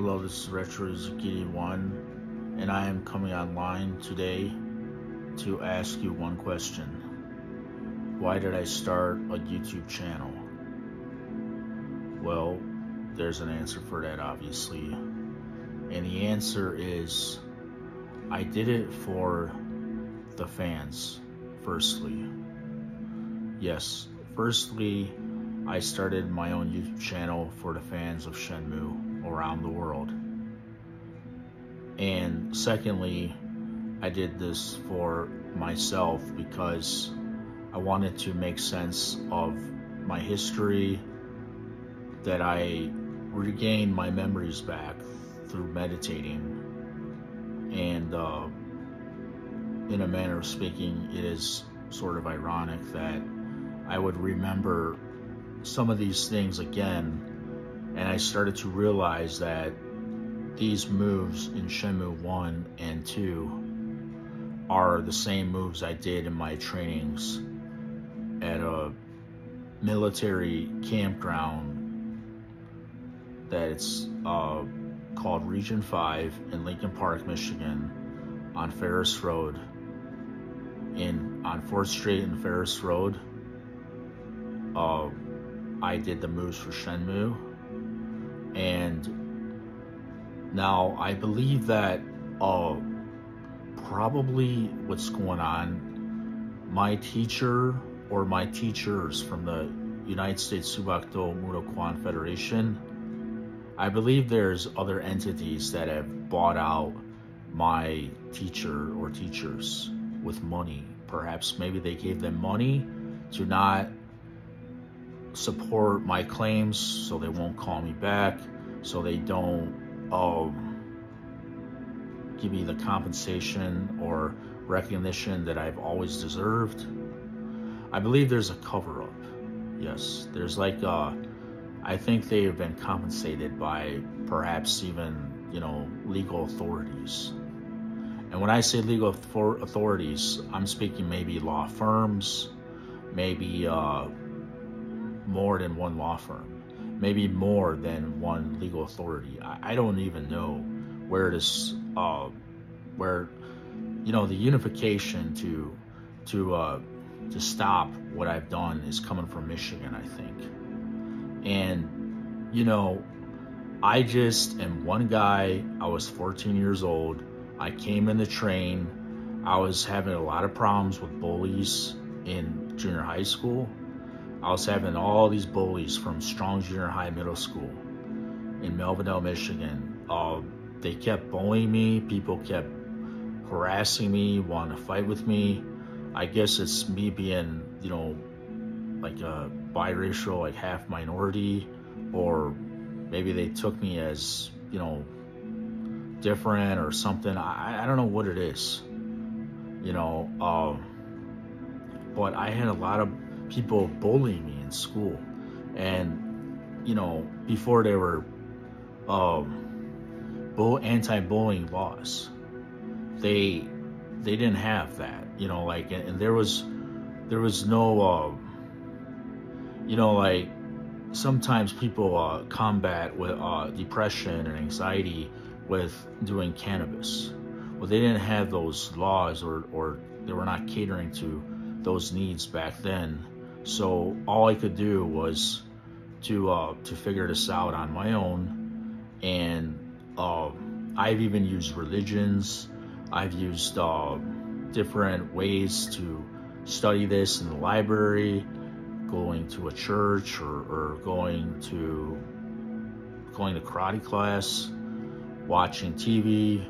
Hello, this is Retro Zucchini1, and I am coming online today to ask you one question. Why did I start a YouTube channel? Well, there's an answer for that, obviously. And the answer is, I did it for the fans, firstly. Yes, firstly, I started my own YouTube channel for the fans of Shenmue around the world. And secondly, I did this for myself because I wanted to make sense of my history, that I regained my memories back through meditating. And in a manner of speaking, it is sort of ironic that I would remember some of these things again, and I started to realize that these moves in Shenmue 1 and 2 are the same moves I did in my trainings at a military campground that's called Region 5 in Lincoln Park, Michigan, on Ferris Road, on 4th Street and Ferris Road. I did the moves for Shenmue, and now I believe that probably what's going on, my teacher or my teachers from the United States Subakdo Muroquan Federation, I believe there's other entities that have bought out my teacher or teachers with money. Perhaps maybe they gave them money to not support my claims, so they won't call me back, so they don't give me the compensation or recognition that I've always deserved. I believe there's a cover-up. Yes, there's like I think they have been compensated by perhaps even, legal authorities. And when I say legal authorities, I'm speaking maybe law firms, maybe more than one law firm, maybe more than one legal authority. I don't even know where this, the unification to stop what I've done is coming from Michigan, I think. And, I just am one guy. I was 14 years old. I came in to train. I was having a lot of problems with bullies in junior high school. I was having all these bullies from Strong Junior High Middle School in Melvindale, Michigan. They kept bullying me. People kept harassing me, wanting to fight with me. I guess it's me being, like a biracial, like half minority, or maybe they took me as, different or something. I don't know what it is, but I had a lot of people bullying me in school, and before there were anti-bullying laws, they didn't have that, and there was no like sometimes people combat with depression and anxiety with doing cannabis. Well, they didn't have those laws, or they were not catering to those needs back then. So all I could do was to figure this out on my own. And I've even used religions. I've used different ways to study this in the library, going to a church, or going to karate class, watching TV,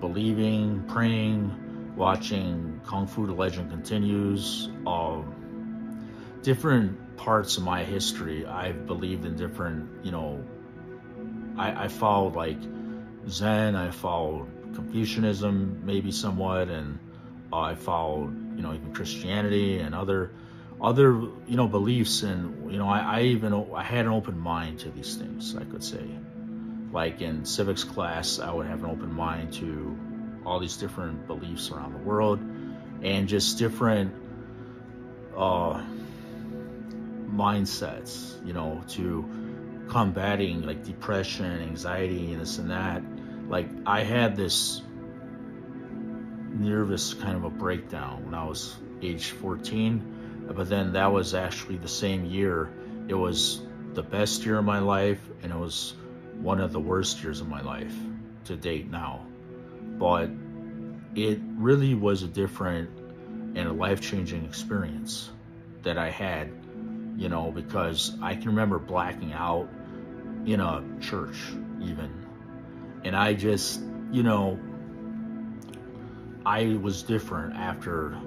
believing, praying, watching Kung Fu The Legend Continues. Different parts of my history, I've believed in different, I followed like Zen, I followed Confucianism maybe somewhat, and I followed, even Christianity and other beliefs. And, I had an open mind to these things, I could say. Like in civics class, I would have an open mind to all these different beliefs around the world, and just different mindsets, to combating like depression, anxiety, and this and that. Like, I had this nervous kind of a breakdown when I was age 14, but then that was actually the same year. It was the best year of my life, and it was one of the worst years of my life to date now. But it really was a different and a life-changing experience that I had, you know, because I can remember blacking out in a church even. And I just, you know, I was different after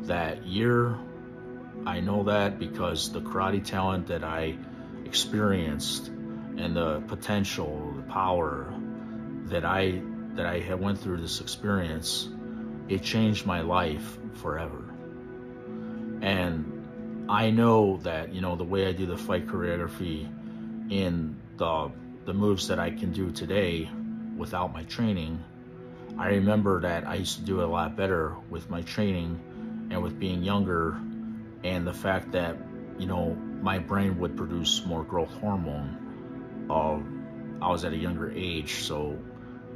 that year. I know that because the karate talent that I experienced and the potential, the power that I had went through this experience, it changed my life forever. And I know that, you know, the way I do the fight choreography in the moves that I can do today without my training, I remember that I used to do it a lot better with my training and with being younger, and the fact that, you know, my brain would produce more growth hormone. I was at a younger age, so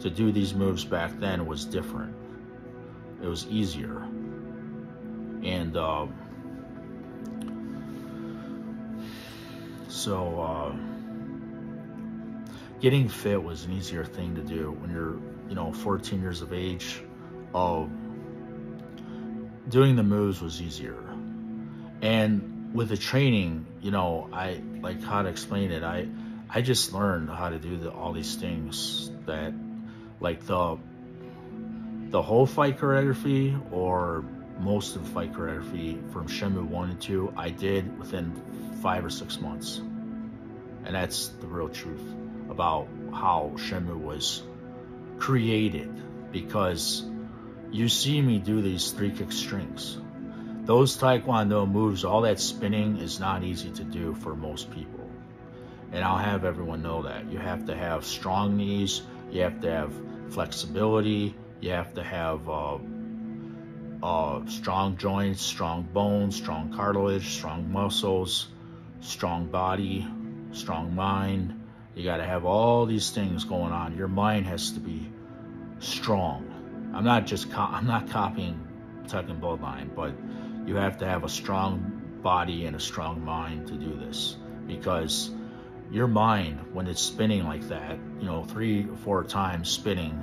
to do these moves back then was different. It was easier. And getting fit was an easier thing to do when you're, you know, 14 years of age. Doing the moves was easier. And with the training, you know, I like how to explain it. I just learned how to do all these things that, like the whole fight choreography, or most of the fight choreography from Shenmue 1 and 2, I did within 5 or 6 months. And that's the real truth about how Shenmue was created, because you see me do these 3-kick strings. Those Taekwondo moves, all that spinning is not easy to do for most people. And I'll have everyone know that. You have to have strong knees, you have to have flexibility, you have to have strong joints, strong bones, strong cartilage, strong muscles, strong body, strong mind. You got to have all these things going on. Your mind has to be strong. I'm not copying Tekken Bloodline, but you have to have a strong body and a strong mind to do this, because your mind, when it's spinning like that, you know, 3 or 4 times spinning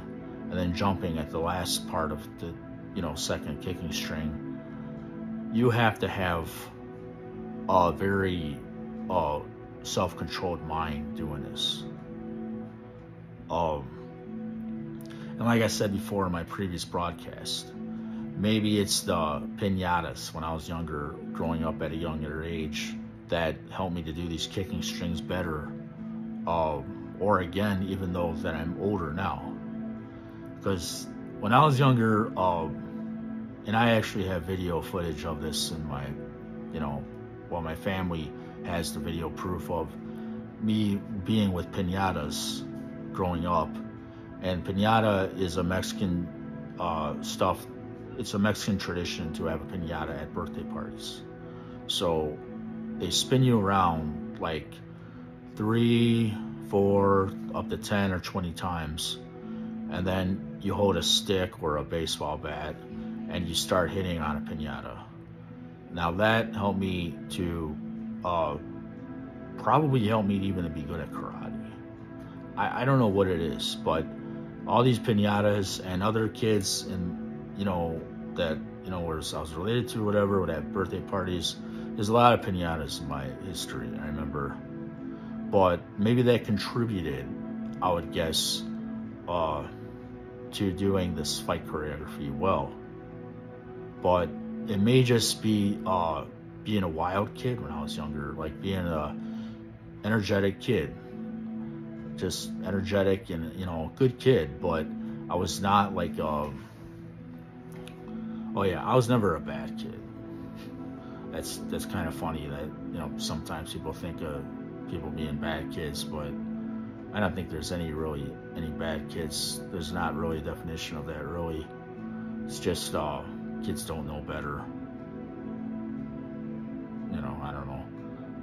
and then jumping at the last part of the, you know, second kicking string, you have to have a very self-controlled mind doing this. And like I said before in my previous broadcast, maybe it's the piñatas when I was younger, growing up at a younger age, that helped me to do these kicking strings better. Or again, even though that I'm older now. Because when I was younger, and I actually have video footage of this in my, you know, well, my family has the video proof of me being with piñatas growing up. And piñata is a Mexican stuff. It's a Mexican tradition to have a piñata at birthday parties. So they spin you around like 3, 4, up to 10 or 20 times. And then you hold a stick or a baseball bat and you start hitting on a piñata. Now that helped me to, probably helped me even to be good at karate. I don't know what it is, but all these piñatas and other kids, and you know, that, you know, where I was related to, whatever, would have birthday parties. There's a lot of piñatas in my history, I remember. But maybe that contributed, I would guess, to doing this fight choreography well. But it may just be being a wild kid when I was younger, like being a energetic kid. Just energetic and, you know, good kid, but I was not like, I was never a bad kid. That's kind of funny that, you know, sometimes people think of people being bad kids, but I don't think there's any bad kids. There's not really a definition of that, really. It's just kids don't know better. You know, I don't know.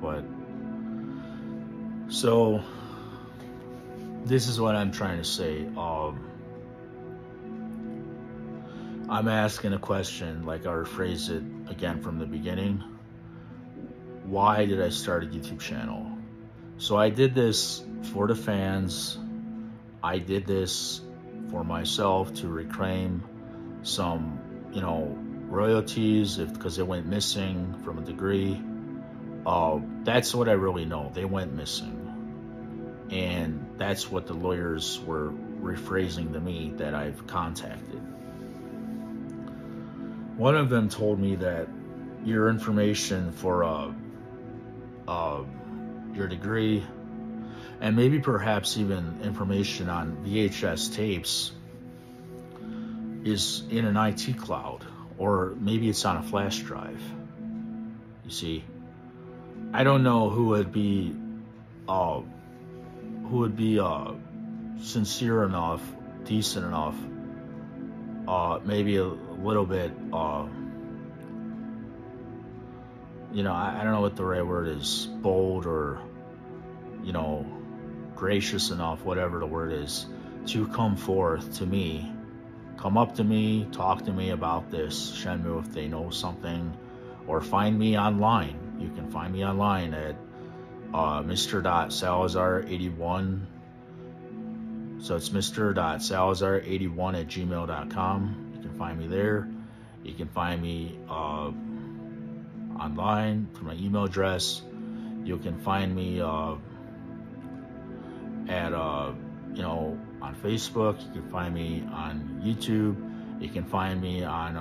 But So this is what I'm trying to say. I'm asking a question, like I'll rephrase it again from the beginning. Why did I start a YouTube channel? So I did this for the fans. I did this for myself to reclaim some, royalties because they went missing from a degree. That's what I really know. They went missing. And that's what the lawyers were rephrasing to me that I've contacted. One of them told me that your information for your degree, and maybe perhaps even information on VHS tapes, is in an IT cloud, or maybe it's on a flash drive. You see, I don't know who would be sincere enough, decent enough, maybe a little bit, I don't know what the right word is, bold or, gracious enough, whatever the word is, to come forth to me, come up to me, talk to me about this Shenmue if they know something, or find me online. You can find me online at Mr.Salazar81. So it's Mr.Salazar81@gmail.com. You can find me there. You can find me online through my email address. You can find me at on Facebook. You can find me on YouTube. You can find me on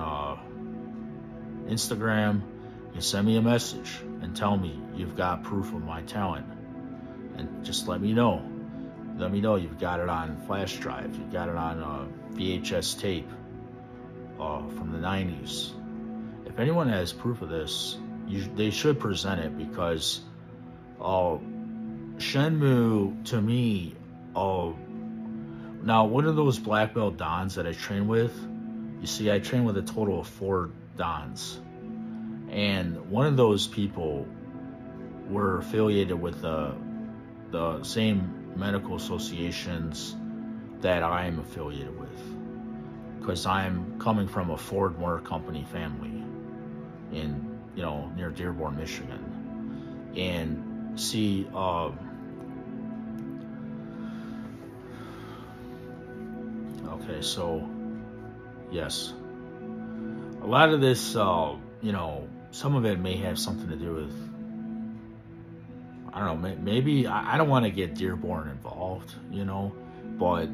Instagram. You can send me a message and tell me you've got proof of my talent, and just let me know. Let me know you've got it on flash drive. You've got it on VHS tape from the 90s. If anyone has proof of this, they should present it, because Shenmue, to me, now one of those black belt dons that I train with, you see, I train with a total of 4 dons, and one of those people were affiliated with the same medical associations that I am affiliated with, because I'm coming from a Ford Motor Company family in, near Dearborn, Michigan. And see, okay, so yes, a lot of this, some of it may have something to do with, I don't know, maybe, I don't want to get Dearborn involved, but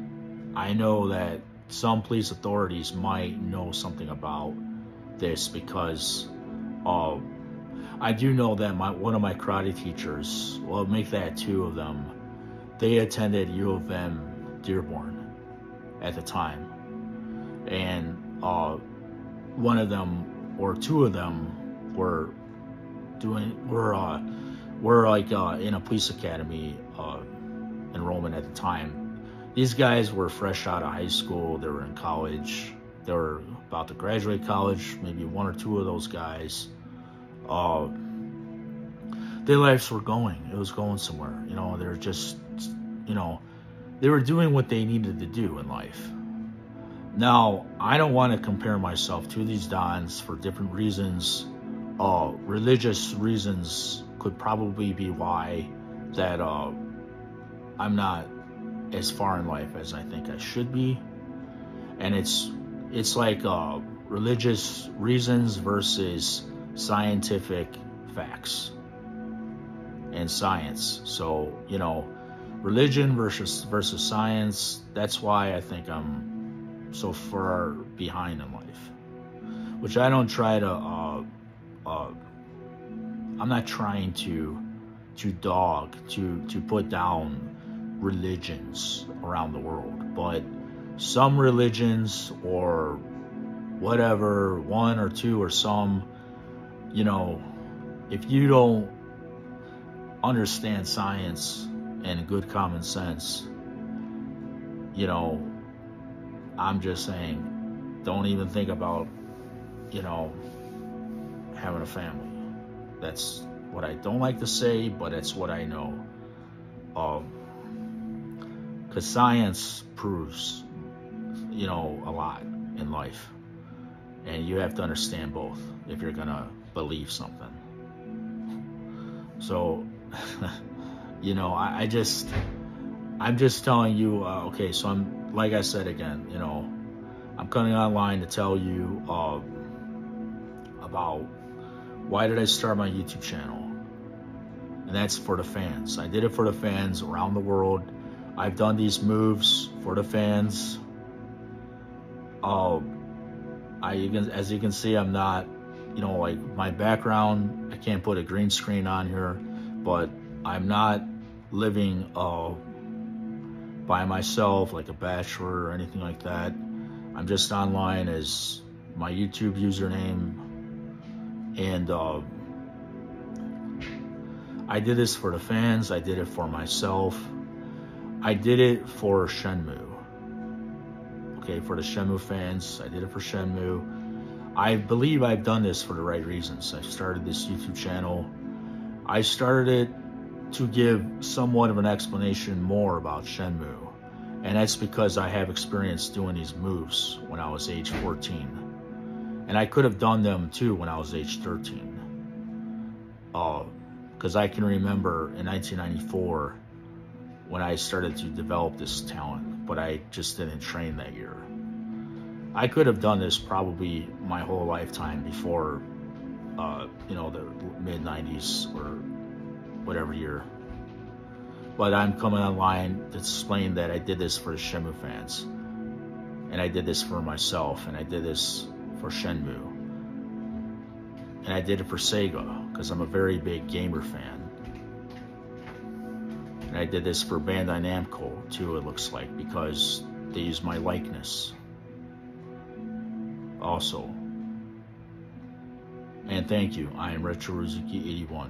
I know that some police authorities might know something about this, because I do know that one of my karate teachers, well, make that 2 of them, they attended U of M Dearborn at the time, and one of them or 2 of them were like in a police academy enrollment at the time. These guys were fresh out of high school. They were in college. They were about to graduate college. Maybe 1 or 2 of those guys. Their lives were going. It was going somewhere. They were just, they were doing what they needed to do in life. Now, I don't want to compare myself to these dons for different reasons. Religious reasons could probably be why that I'm not as far in life as I think I should be. And it's like religious reasons versus scientific facts and science. So, religion versus science, that's why I think I'm so far behind in life. Which I don't try to I'm not trying to put down religions around the world, but some religions, or whatever, 1 or 2 or some, if you don't understand science and good common sense, I'm just saying, don't even think about, having a family. That's what I don't like to say, but it's what I know. Because science proves, you know, a lot in life. And you have to understand both if you're gonna believe something. So, you know, I'm just telling you, okay, so I'm, like I said again, you know, I'm coming online to tell you about why did I start my YouTube channel. And that's for the fans. I did it for the fans around the world. I've done these moves for the fans. As you can see, I'm not, you know, like my background, I can't put a green screen on here, but I'm not living by myself like a bachelor or anything like that. I'm just online as my YouTube username, and I did this for the fans, I did it for myself, I did it for Shenmue. Okay, for the Shenmue fans, I did it for Shenmue. I believe I've done this for the right reasons. I started this YouTube channel. I started it to give somewhat of an explanation more about Shenmue. And that's because I have experience doing these moves when I was age 14. And I could have done them too when I was age 13. Because I can remember in 1994 when I started to develop this talent, but I just didn't train that year. I could have done this probably my whole lifetime before, you know, the mid-90s or whatever year. But I'm coming online to explain that I did this for the Shenmue fans. And I did this for myself, and I did this for Shenmue. And I did it for Sega, because I'm a very big gamer fan. And I did this for Bandai Namco, too, it looks like, because they use my likeness also. And thank you. I am RetroRuzuki81.